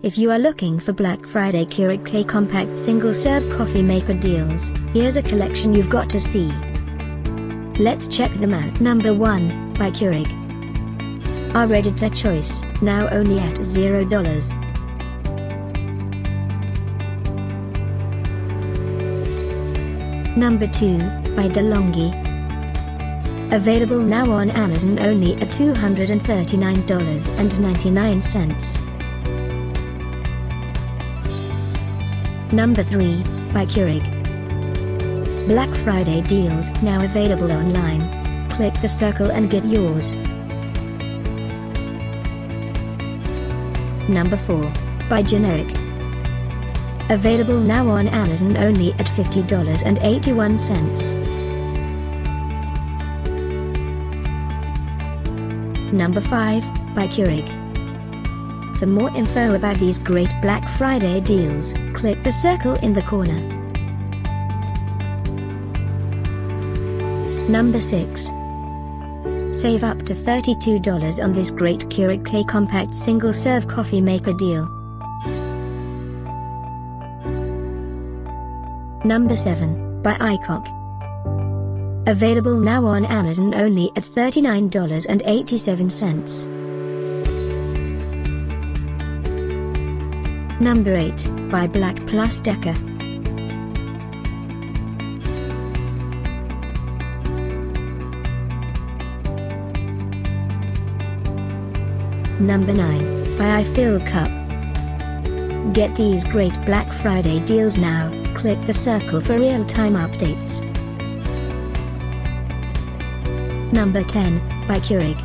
If you are looking for Black Friday Keurig K-Compact single-serve coffee maker deals, here's a collection you've got to see. Let's check them out. Number 1, by Keurig. Our editor choice, now only at $0. Number 2, by DeLonghi. Available now on Amazon only at $239.99. Number 3, by Keurig. Black Friday deals now available online. Click the circle and get yours. Number 4, by Generic. Available now on Amazon only at $50.81. Number 5, by Keurig. For more info about these great Black Friday deals, click the circle in the corner. Number 6. Save up to $32 on this great Keurig K-Compact single-serve coffee maker deal. Number 7, by Aicok. Available now on Amazon only at $39.87. Number 8, by Black+decker. Number 9, by Aicok. Get these great Black Friday deals now. Click the circle for real-time updates. Number 10, by Keurig.